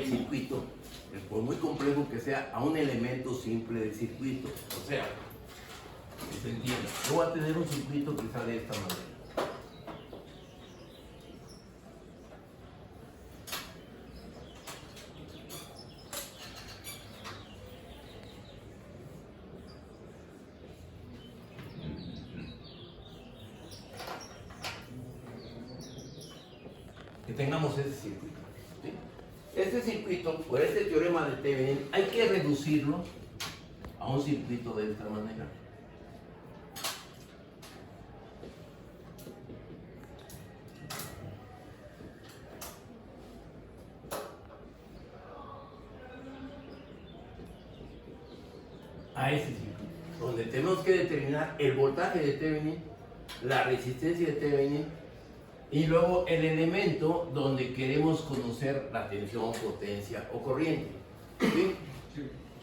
circuito, por muy complejo que sea, a un elemento simple del circuito. O sea, que se entienda, yo voy a tener un circuito que sale de esta manera. Que tengamos ese circuito, ¿sí? Este circuito, por este teorema de Thevenin, hay que reducirlo a un circuito de esta manera. A ese circuito, donde tenemos que determinar el voltaje de Thevenin, la resistencia de Thevenin, y luego el elemento donde queremos conocer la tensión, potencia o corriente. ¿Sí?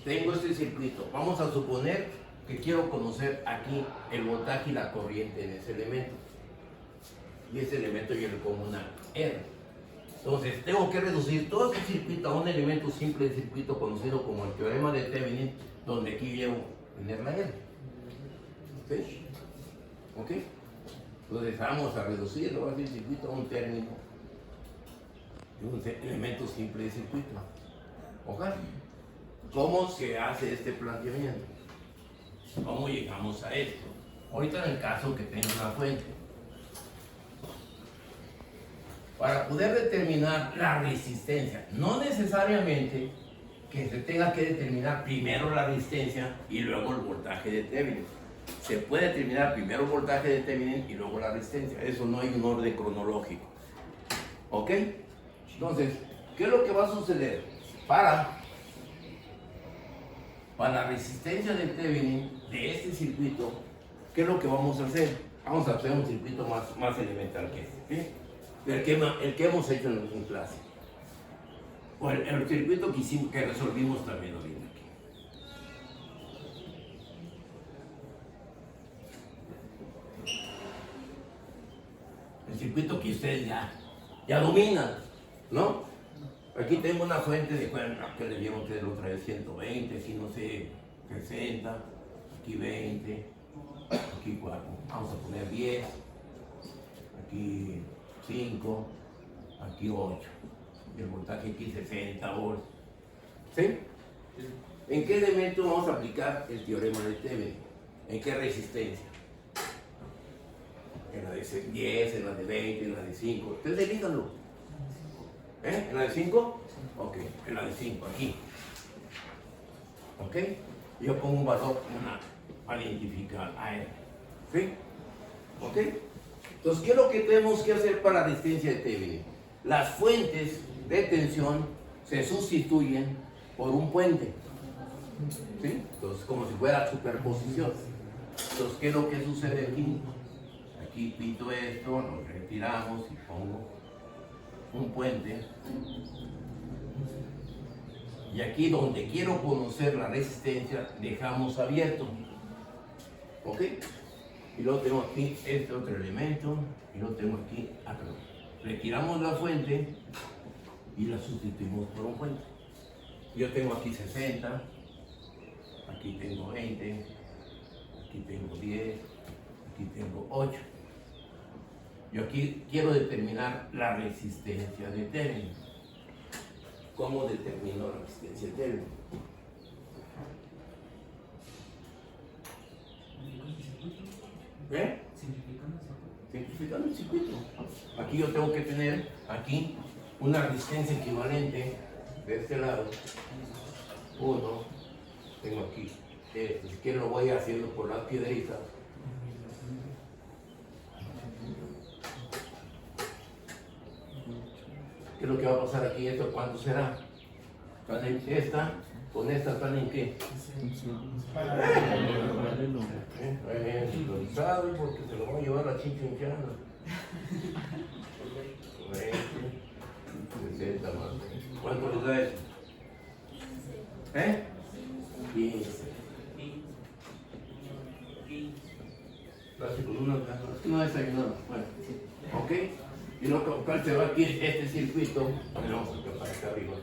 Tengo este circuito. Vamos a suponer que quiero conocer aquí el voltaje y la corriente en ese elemento. Y ese elemento yo le pongo una R. Entonces tengo que reducir todo este circuito a un elemento simple de circuito conocido como el teorema de Thevenin, donde aquí llevo tener la R. ¿Sí? ¿Ok? Entonces vamos a reducirlo, el circuito a un término de un elemento simple de circuito. ¿Ok? ¿Cómo se hace este planteamiento? ¿Cómo llegamos a esto? Ahorita en el caso que tenga una fuente. Para poder determinar la resistencia, no necesariamente que se tenga que determinar primero la resistencia y luego el voltaje de Thevenin. Se puede determinar primero el voltaje de Thevenin y luego la resistencia. Eso no hay un orden cronológico. ¿Ok? Entonces, ¿qué es lo que va a suceder? Para la resistencia de Thevenin de este circuito, ¿qué es lo que vamos a hacer? Vamos a hacer un circuito más elemental que este. ¿Sí? El que hemos hecho en clase. O el circuito que resolvimos también ahorita. El circuito que ustedes ya dominan, ¿no? Aquí tengo una fuente de que le dieron ustedes otra vez 120, aquí no sé, 60, aquí 20, aquí 4, vamos a poner 10, aquí 5, aquí 8, y el voltaje aquí 60 volts. ¿Sí? ¿En qué elemento vamos a aplicar el teorema de Thevenin? ¿En qué resistencia? En la de 10, en la de 20, en la de 5. Ustedes elíjanlo. ¿En la de 5? Ok, en la de 5, aquí. ¿Ok? Yo pongo un valor para identificar a él. ¿Sí? ¿Ok? Entonces, ¿qué es lo que tenemos que hacer para la resistencia de Thevenin? Las fuentes de tensión se sustituyen por un puente. ¿Sí? Entonces, como si fuera superposición. Entonces, ¿qué es lo que sucede aquí? Aquí pinto esto, lo retiramos y pongo un puente. Y aquí donde quiero conocer la resistencia, dejamos abierto. ¿Ok? Y luego tengo aquí este otro elemento, y lo tengo aquí atrás. Retiramos la fuente y la sustituimos por un puente. Yo tengo aquí 60, aquí tengo 20, aquí tengo 10, aquí tengo 8. Yo aquí quiero determinar la resistencia de Thevenin. ¿Cómo determino la resistencia de Thevenin? ¿Eh? Simplificando el circuito. Aquí yo tengo que tener aquí una resistencia equivalente de este lado. 1, tengo aquí. Si quiero lo voy haciendo por las piedritas. ¿Qué es lo que va a pasar aquí? ¿Esto cuánto será? Esta, con esta están en qué? Sincronizado porque se lo voy a llevar a Chinchinchana. 60 más. ¿Cuánto les da eso? 15. Casi con una gana. Es que no desayunamos. Bueno, ok. Y lo que se va aquí este circuito, vamos a para acá arriba.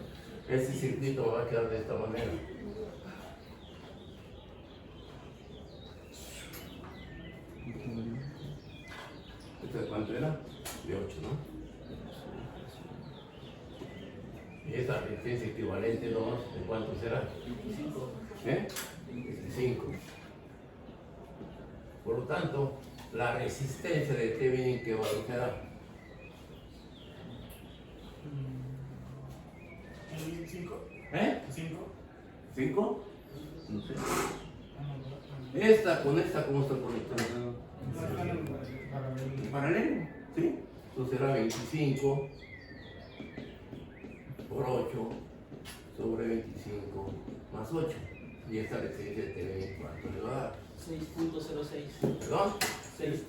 Este circuito va a quedar de esta manera. ¿Este de cuánto era? De 8, ¿no? Y esta resistencia equivalente nomás, ¿de cuánto será? 25. ¿Eh? 25. Por lo tanto, la resistencia de Thevenin, ¿qué valor será? 5. ¿Eh? 5. ¿5? No sé. Esta con esta, ¿cómo está conectada? En paralelo, ¿sí? Entonces será 25 por 8 sobre 25 más 8. Y esta resistencia de Thevenin, ¿cuánto le va a dar? 6.06. ¿Perdón? 6.06.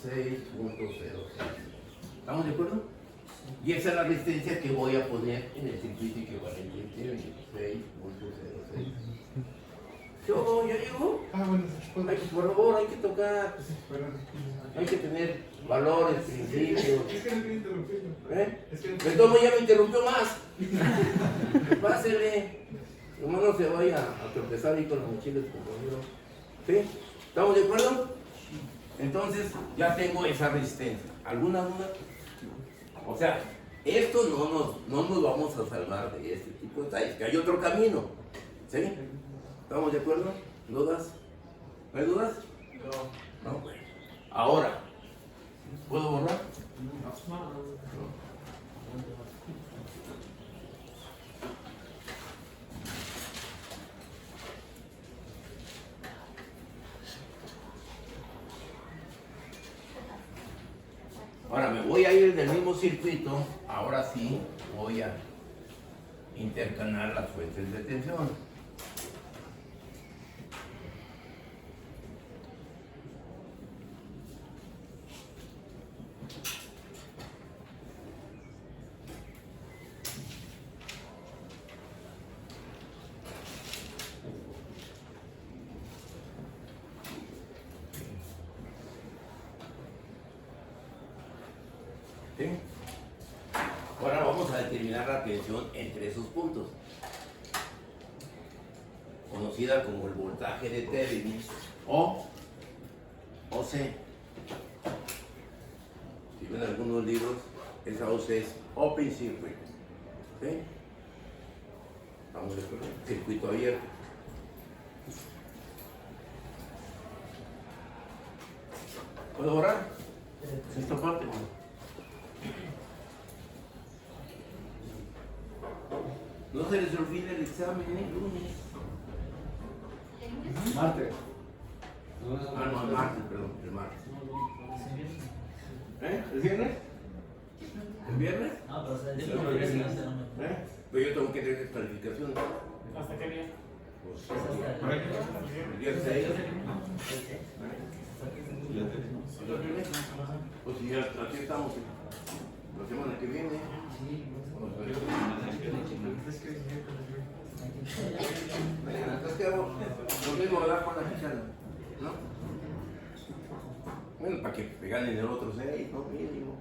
6.06. ¿Estamos de acuerdo? Y esa es la resistencia que voy a poner en el circuito equivalente de Thevenin, 6.06. ¿Yo ya llegó? Bueno, Por favor, hay que tocar, hay que tener valores, principios. Es que no quiero interrumpirlo. ¿Eh? Es que no Entonces ya me interrumpió más. Pásele. Nomás no se vaya a tropezar ahí con los mochilas, compañero. ¿Sí? ¿Estamos de acuerdo? Entonces ya tengo esa resistencia. ¿Alguna duda? O sea, esto no nos vamos a salvar de este tipo de detalles, que hay otro camino. ¿Sí? ¿Estamos de acuerdo? ¿Dudas? ¿No hay dudas? No. Bueno. Ahora, ¿puedo borrar? Ahora me voy a ir del mismo circuito, ahora sí voy a intercalar las fuentes de tensión. ¿Sí? Ahora vamos a determinar la tensión entre esos puntos, conocida como el voltaje de Thevenin o OC. Si ven algunos libros, esa OC es Open Circuit. ¿Sí? Vamos a ver, circuito abierto. ¿Puedo borrar? Esta parte, ¿no? No se les olvide el examen el lunes. Martes. Ah, no, el martes, perdón, el martes. ¿Eh? ¿El viernes? ¿El viernes? No, pero el día siguiente no me. ¿Eh? Pero yo tengo que tener calificaciones. ¿Hasta qué día? Pues, Es hasta el día 6. ¿El viernes? Pues si ya aquí estamos, la semana que viene. Entonces, ¿qué hago? Lo mismo dar con la fichada, ¿no? Bueno, para que ganen el otro 6, ¿no? Mínimo.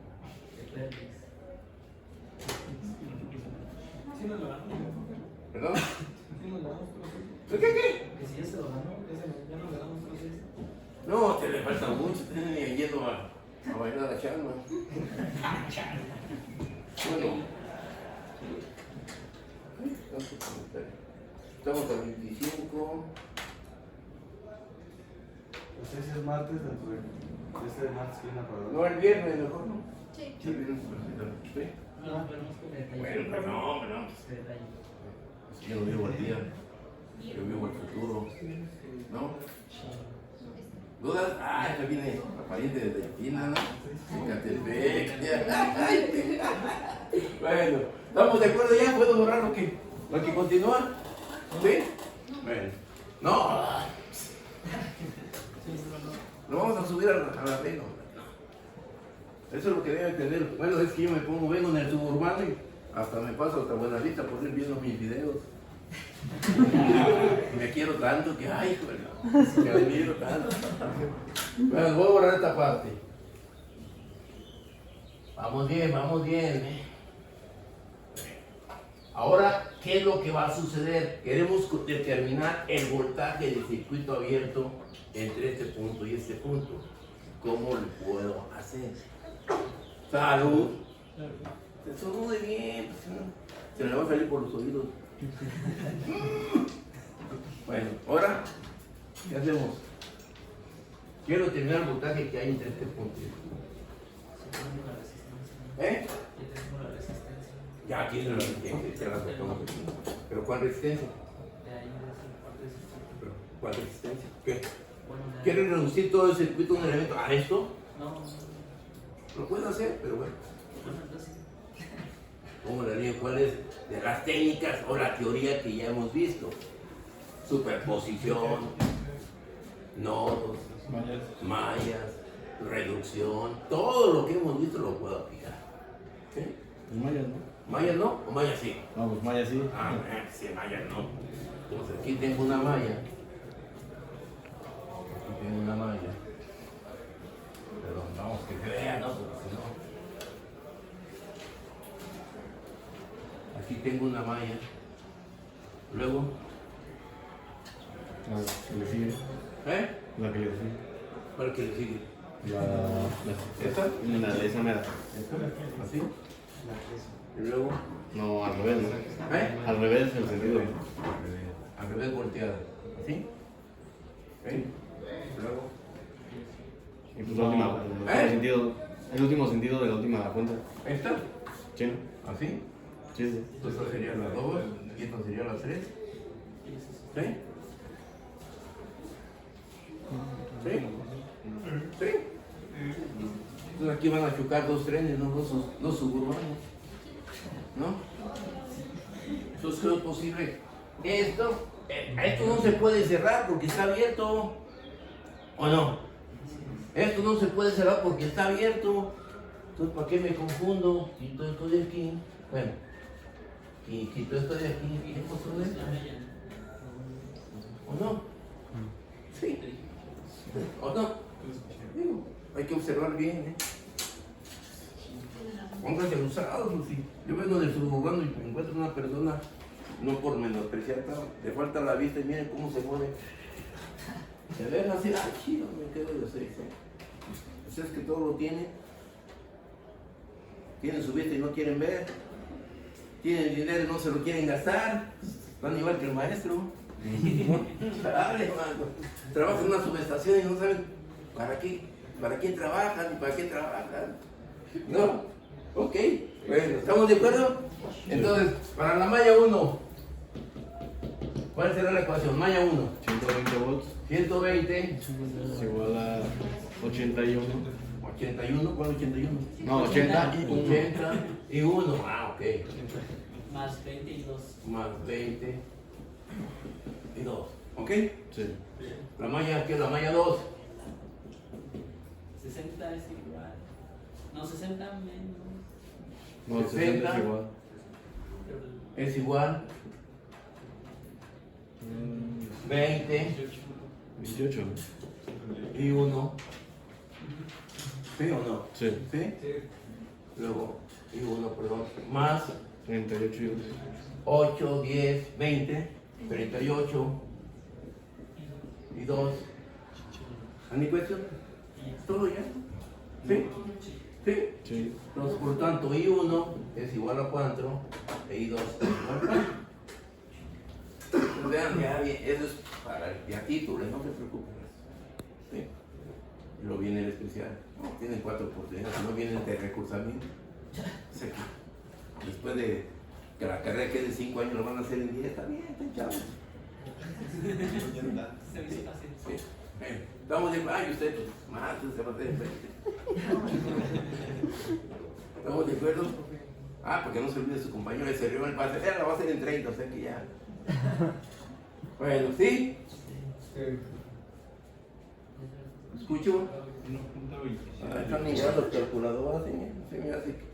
Sí, nos lo ganamos. ¿Perdón? Sí, nos lo ganamos. ¿Qué? Que si ya se lo ganó, Ya nos ganamos los 6. No, te le falta mucho, te ni yendo a bailar a Chano. Bueno. Estamos a 25. No sé si es martes dentro de este martes viene a parar. No, el viernes mejor, ¿no? Sí. Sí, el viernes ¿sí? No, pero no es con detalle. Bueno, pero no. Es detalle. Yo no vivo el día, yo vivo el futuro, ¿no? ¿Dudas? Ah, ya viene la pariente de Delfina, ¿no? De Catepec. Bueno, ¿estamos de acuerdo ya? ¿Puedo borrar lo que continúa? ¿Sí? Bueno, no. Lo vamos a subir a la reina. Eso es lo que debe entender. Bueno, es que yo me pongo, vengo en el suburbano y hasta me paso hasta Buenavista por ir viendo mis videos. Me quiero tanto que, ay, que me quiero tanto. Bueno, voy a borrar esta parte. Vamos bien, vamos bien. Ahora, ¿qué es lo que va a suceder? Queremos determinar el voltaje del circuito abierto entre este punto y este punto. ¿Cómo lo puedo hacer? Salud. Se salude bien, pues, si no, se le va a salir por los oídos. Bueno, ahora, ¿qué hacemos? Quiero determinar el voltaje que hay entre este punto y este punto. ¿Eh? Ya tenemos la resistencia. Ya tiene la resistencia, ya la tocamos aquí. ¿Pero cuál resistencia? De ahí de esa parte de ese circuito. ¿Pero cuál resistencia? ¿Qué? Bueno, de ahí- ¿Quieres reducir todo el circuito de un elemento a esto? No, Lo puedes hacer, pero bueno. bueno, entonces. ¿Cómo le haría? ¿Cuál es de las técnicas o la teoría que ya hemos visto? Superposición, nodos, mallas, reducción, todo lo que hemos visto lo puedo aplicar. ¿Sí? Pues Maya, ¿no? ¿Mallas no o mallas sí? No, pues Maya sí. Ah, sí, mallas no. Entonces aquí tengo una malla. Aquí tengo una malla. Pero vamos que vean, ¿no? Porque si no. Aquí tengo una malla. Luego, La que le sigue. ¿eh? La que le sigue. ¿Cuál que le sigue? ¿Esta? Esa mera. ¿Esta? ¿Así? Y luego, No, al revés, ¿no? ¿eh? Al revés el sentido. Al revés volteada. ¿Así? ¿Eh? Luego, Y pues la última, el último sentido de la última cuenta. ¿esta? ¿Sí? ¿Así? Sí, sí. Esta sería la 2 y esta sería la 3. ¿Sí? ¿Sí? ¿Sí? Entonces aquí van a chocar dos trenes, no dos suburbanos. ¿No? Entonces, ¿qué es posible? Esto no se puede cerrar porque está abierto. ¿O no? Esto no se puede cerrar porque está abierto. Entonces, ¿para qué me confundo? Quito esto de aquí. Bueno, y quito esto de aquí. ¿Y qué pasó de esto? ¿O no? Sí. ¿O no? Digo, hay que observar bien, ¿eh? Pónganse abusados, si yo vengo del suburbano y me encuentro una persona, no por menospreciar, le falta la vista y miren cómo se mueve. Se ve así, ah, chido, me quedo de 6. Pues es que todo lo tienen. Tienen su vista y no quieren ver. Tienen dinero y no se lo quieren gastar. Van igual que el maestro. Dale, hermano. Trabajan en una subestación y no saben para quién trabajan y para qué trabajan. No, ok. Bueno, ¿estamos de acuerdo? Entonces, para la malla 1, ¿cuál será la ecuación? Malla 1. 120 volts 120. es igual a 81. 81, ¿cuál 81? No, 80 y 1. 80 y 1. Ah, ok. Más 20 y 2. Más 20 y 2. ¿Ok? Sí. La malla, ¿qué es la malla 2? 60 es igual. No, 60 menos. No, 60 es igual. Pero Es igual. 20 28. y 1. ¿Sí o no? Sí. ¿Sí? Luego, y 1, perdón. Más 38 y 1. 8, 10, 20, 38 y 2. ¿Any question? ¿Todo ya? ¿Sí? ¿Sí? Sí. Entonces, por tanto, I1 es igual a 4 e I2 es igual a 4. Entonces, vean, ya bien, eso es para el título, no se preocupen. ¿Sí? Y luego viene el especial. No, tienen 4 oportunidades, no vienen de recursamiento. O sea que después de que la carrera quede 5 años, lo van a hacer en 10, está bien, están chavos. se hizo fácil. Sí. Estamos de ay, usted, pues, más, se va a hacer enfrente. ¿Estamos de acuerdo? Ah, porque no se olvide su compañero de cerreo el pase. La va a hacer en 30, o sea que ya. Bueno, ¿sí? ¿Escucho? Ah, están mirando los calculadores, sí, me hace que.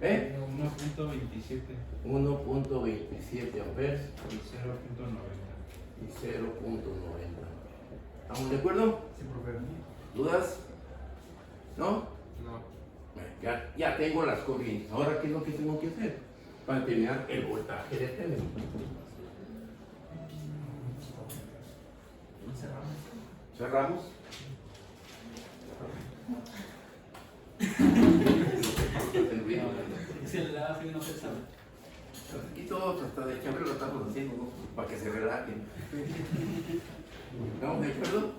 ¿Eh? 1.27 1.27 amperes y 0.90. y 0.90. ¿Estamos de acuerdo? Sí, profe. ¿Dudas? ¿No? No. Ya tengo las corrientes. Ahora, ¿qué es lo que tengo que hacer? Para determinar el voltaje de Thevenin. ¿Cerramos? Si le daba así, no pensaba. Aquí todos hasta de chambre lo estamos haciendo, ¿no? Para que se relajen. ¿Estamos de acuerdo?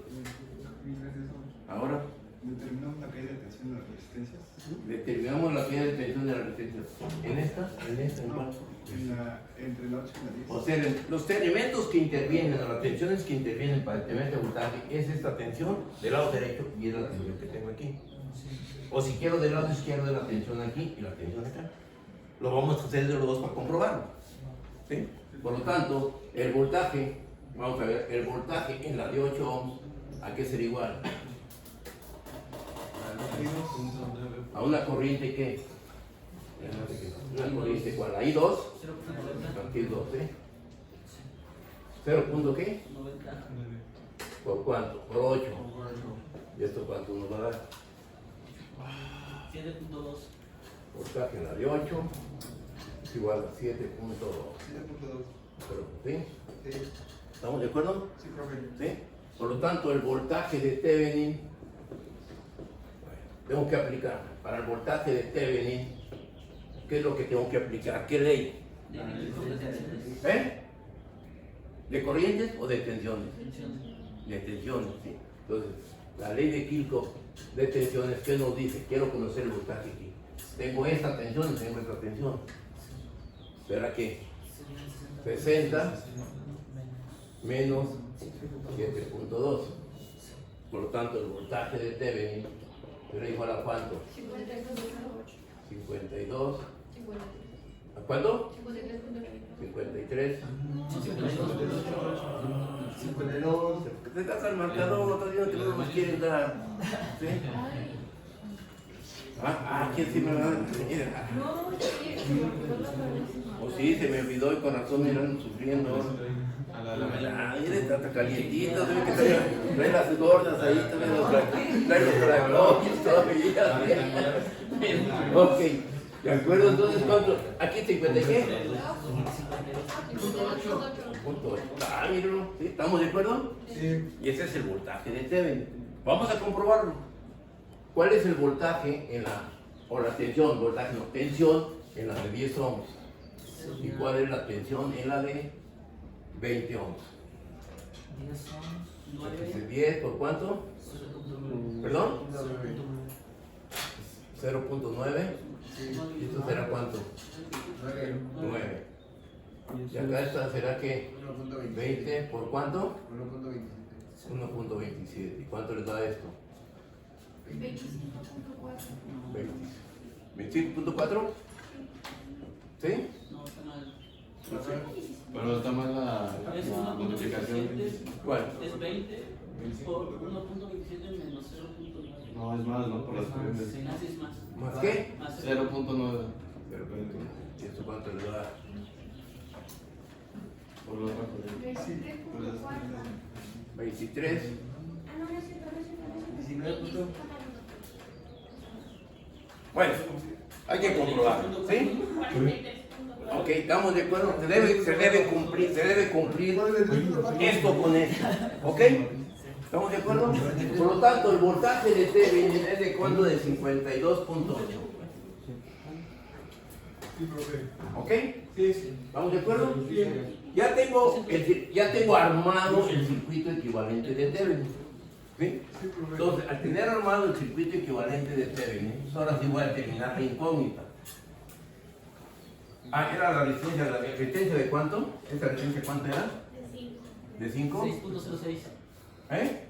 Ahora Determinamos la caída de tensión de las resistencias. determinamos la caída de tensión de la resistencia. ¿En esta? ¿En cuál? Entre la 8 y la 10. O sea, los elementos que intervienen, o las tensiones que intervienen para determinar este voltaje es esta tensión del lado derecho y es la tensión que tengo aquí. O si quiero del lado izquierdo, la tensión aquí y la tensión acá. Lo vamos a hacer de los dos para comprobarlo. ¿Sí? Por lo tanto, el voltaje, vamos a ver, el voltaje en la de 8 ohms, ¿a qué será igual? A una corriente que, una corriente cuál, ahí 2, 0.90. aquí 2, ¿eh? 0. ¿Punto qué? 90. ¿Por cuánto? Por 8. ¿Y esto cuánto nos va a dar? 7.2. Voltaje en la de 8 es igual a 7.2. 7.2. ¿Sí? Sí, ¿Estamos de acuerdo? sí, profe. ¿Sí? Por lo tanto, el voltaje de Thevenin, tengo que aplicar. Para el voltaje de Thevenin, ¿qué es lo que tengo que aplicar? ¿Qué ley? ¿Eh? ¿De corrientes o de tensiones? De tensiones, sí. Entonces, la ley de Kirchhoff de tensiones, ¿qué nos dice? Quiero conocer el voltaje aquí. Tengo esta tensión y tengo esta tensión. ¿Será que 60 menos 7.2? Por lo tanto, el voltaje de Thevenin será igual a ¿cuánto? 52. ¿A cuánto? 53. 52. Te das al marcador, no estás viendo que no nos quieren dar. ¿Sí? ¿Quién sí me va a dar? O sí, se me olvidó y con razón me irán sufriendo. Mira, está calientito, se ve que trae las gordas ahí, trae los tragos todavía. Ok, ¿de acuerdo? Entonces, ¿cuánto? ¿Aquí 50 y qué? 58. Míralo, ¿sí? ¿Estamos de acuerdo? Sí. Y ese es el voltaje de Thevenin. Vamos a comprobarlo. ¿Cuál es el voltaje en la, o la tensión, voltaje no, tensión en la de 10 ohms? ¿Y cuál es la tensión en la de 20 ohms? 10 son Entonces, 9. 10 por cuánto? ¿Perdón? 0.9. ¿Y esto será cuánto? 9. Y acá esta será que 20 por cuánto? 1.27. ¿Y cuánto les da esto? 25.4. ¿Sí? No, está mal. Pero está mal la Es multiplicación. 1.27. ¿Cuál? Es 20 por 1.27 menos 0.9. No, es más, ¿no? Por las corrientes. Sí, así es más. ¿Más qué? Más 0.9. ¿Y esto cuánto le da? Por la otra corriente. 23. 19. Bueno, hay que comprobar, ¿sí? Ok, estamos de acuerdo. Se debe cumplir esto con esto, ¿ok? ¿Estamos de acuerdo? Por lo tanto, el voltaje de Thevenin es de cuánto, de 52.8. Sí, profe. ¿Ok? Sí, sí. ¿Estamos de acuerdo? Ya tengo armado el circuito equivalente de Thevenin. ¿Sí? Sí, profe. Entonces, al tener armado el circuito equivalente de Thevenin, ahora sí voy a terminar la incógnita. Era la resistencia de cuánto? ¿Esta resistencia cuánto era? ¿De 5? 6.06. ¿Eh?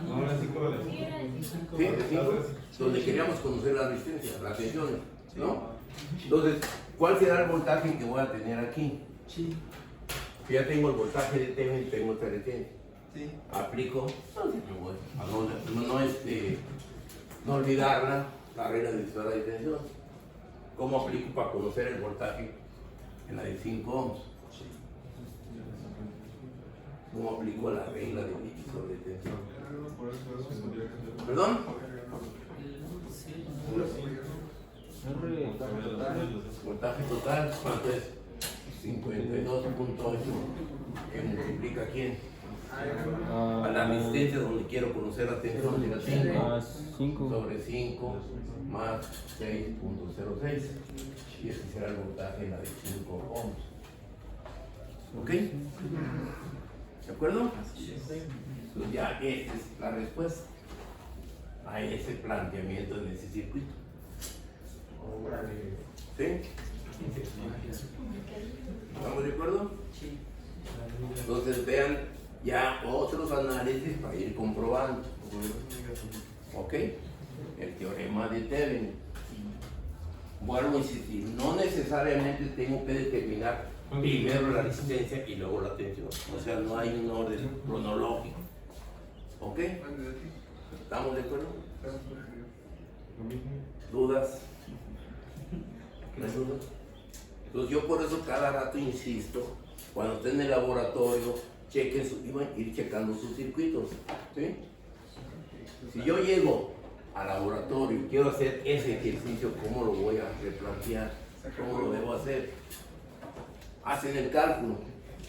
No, era 5 dólares. Sí, de 5. Donde queríamos conocer la resistencia, la tensión, ¿no? Entonces, ¿cuál será el voltaje que voy a tener aquí? Sí. Si ya tengo el voltaje de Thevenin, tengo esta resistencia. Sí. Aplico, no olvidarla, la regla de escala de tensión. ¿Cómo aplico para conocer el voltaje en la de 5 ohms? ¿Cómo aplico la regla de divisor de tensión? Por eso tendría que ser. ¿Perdón? Sí. Voltaje total, ¿cuánto es? 52.8. ¿Qué multiplica quién? A la resistencia donde quiero conocer la tensión de la 5 sobre 5 más 6.06. Y este será el voltaje de la de 5 ohms. ¿Ok? ¿De acuerdo? Entonces ya esta es la respuesta a ese planteamiento en ese circuito. ¿Sí? ¿Estamos de acuerdo? Sí. Entonces vean ya otros análisis para ir comprobando. ¿Ok? El teorema de Thevenin. Vuelvo a insistir, no necesariamente tengo que determinar primero la resistencia y luego la tensión. O sea, no hay un orden cronológico. ¿Ok? ¿Estamos de acuerdo? ¿Dudas? ¿No hay dudas? Entonces yo por eso cada rato insisto, cuando estén en el laboratorio, chequen iban a ir checando sus circuitos. ¿Sí? Si yo llego al laboratorio y quiero hacer ese ejercicio, ¿cómo lo voy a replantear? ¿Cómo lo debo hacer? Hacen el cálculo,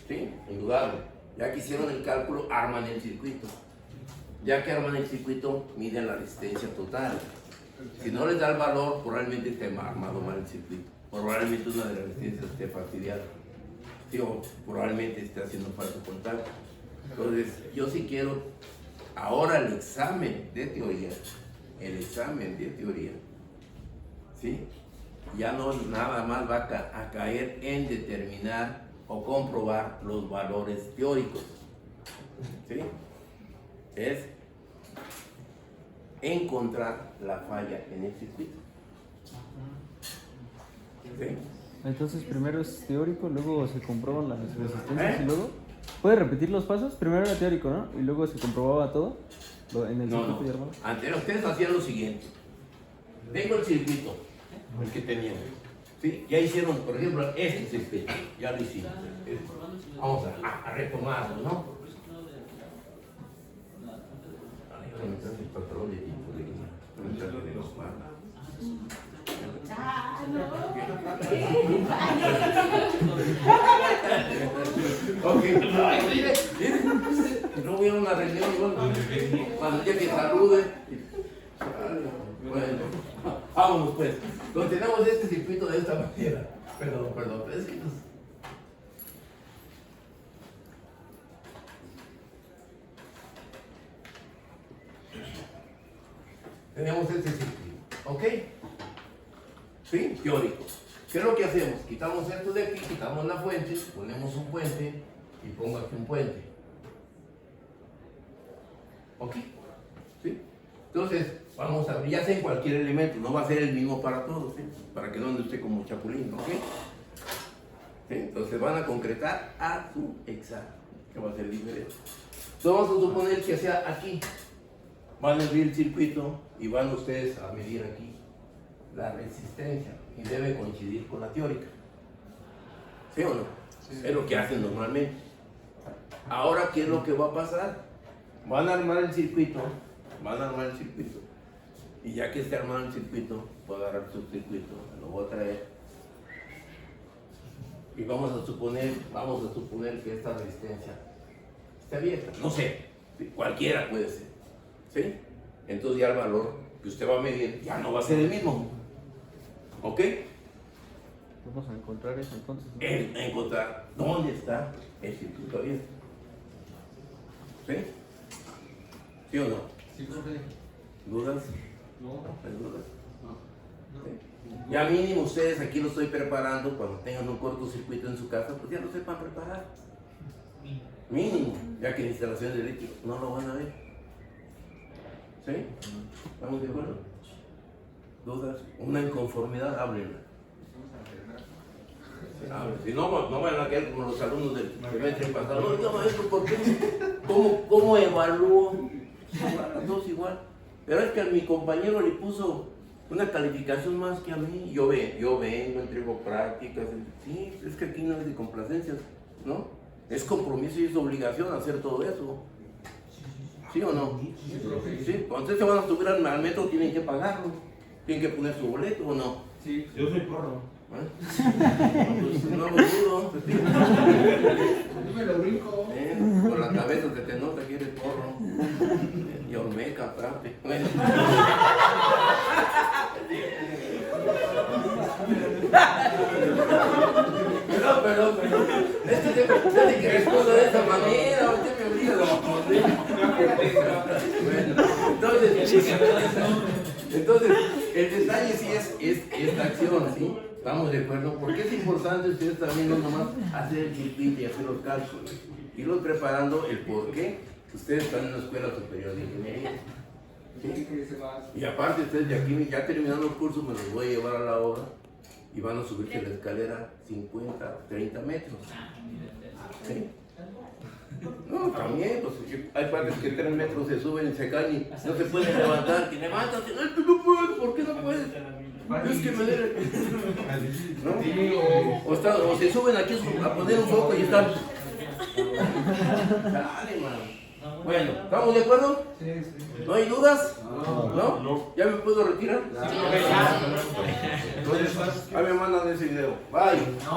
¿sí? Indudable. Ya que hicieron el cálculo, arman el circuito. Ya que arman el circuito, miden la resistencia total. Si no les da el valor, probablemente esté armado mal el circuito. Probablemente una de las resistencias esté fastidiada. Sí, o probablemente esté haciendo falso contacto. Entonces, yo sí quiero ahora el examen de teoría. El examen de teoría. ¿Sí? Ya no nada más va a caer en determinar o comprobar los valores teóricos. ¿Sí? Es encontrar la falla en el circuito. ¿Sí? Entonces primero es teórico, luego se comprueban las resistencias y luego... ¿Puede repetir los pasos? Primero era teórico, ¿no? Y luego se comprobaba todo en el circuito de armado. Antes ustedes hacían lo siguiente. Tengo el circuito, el que tenían. ¿Sí? Ya hicieron, por ejemplo, este circuito. Ya lo hicimos. Vamos a retomarlo, ¿no? Ok, no voy a una reunión cuando ya que salude. Bueno, vámonos pues. Continuamos este circuito de esta manera. Perdón, es que tenemos este circuito, ¿ok? ¿Sí? Teórico. ¿Qué es lo que hacemos? Quitamos esto de aquí, quitamos la fuente, ponemos un puente y pongo aquí un puente. ¿Ok? ¿Sí? Entonces, vamos a ver, ya sea en cualquier elemento, no va a ser el mismo para todos, ¿sí? Para que no ande usted como chapulín, ¿ok? ¿Sí? Entonces van a concretar a su examen, que va a ser diferente. Entonces vamos a suponer que sea aquí. Van a abrir el circuito y van ustedes a medir aquí la resistencia y debe coincidir con la teórica. ¿Sí o no? Sí. Es lo que hacen normalmente. Ahora, ¿qué es lo que va a pasar? Van a armar el circuito, y ya que esté armado el circuito, voy a agarrar su circuito, lo voy a traer y vamos a suponer que esta resistencia está abierta, no sé, cualquiera puede ser, ¿sí? Entonces ya el valor que usted va a medir ya no va a ser el mismo, ¿ok? Vamos a encontrar eso entonces, ¿no? Encontrar dónde está el circuito abierto, ¿sí? ¿Sí o no? Sí, profe. ¿Dudas? No. ¿Hay dudas? No. ¿Sí? Ya mínimo ustedes aquí lo estoy preparando cuando tengan un cortocircuito en su casa, pues ya lo sepan preparar. Mínimo, ya que en instalaciones de eléctrico no lo van a ver. ¿Sí? ¿Estamos de acuerdo? ¿Dudas? Una inconformidad, háblenla. Si no van a quedar como los alumnos del semestre pasado. No, maestro, ¿por qué? ¿Cómo evalúo? Igual, las dos igual. Pero es que a mi compañero le puso una calificación más que a mí. Yo vengo, entrego prácticas. Sí, es que aquí no es de complacencias, ¿no? Es compromiso y es obligación hacer todo eso. ¿Sí o no? Sí, cuando ustedes se van a subir al metro tienen que pagarlo. Tienen que poner su boleto o no. Sí. Yo soy porro. Pues no lo dudo. Yo me lo brinco. Por la cabeza que te nota que eres porro. Y Olmeca, aparte. Bueno. Perdón. Es que te que respondo de esa manera, usted me obliga a responder. Bueno, entonces, el detalle sí es esta acción, ¿sí? Estamos de acuerdo, porque es importante ustedes también no nomás hacer el chipito y hacer los cálculos, irlos preparando el por qué ustedes están en una escuela superior de ingeniería. ¿Sí? Y aparte ustedes de aquí, ya terminando el curso, me los voy a llevar a la obra y van a subirse la escalera 50, 30 metros. ¿Sí? No, también, pues hay partes que 3 metros se suben y se caen y no se pueden levantar. Que levántate, no, tú no puedes, ¿por qué no puedes? Es que me duele. ¿No? O se suben aquí a poner un foco y están. Dale, mano. Bueno, ¿estamos de acuerdo? Sí, sí. ¿No hay dudas? ¿No? ¿Ya me puedo retirar? Sí. Ahí me mandan ese video. Bye.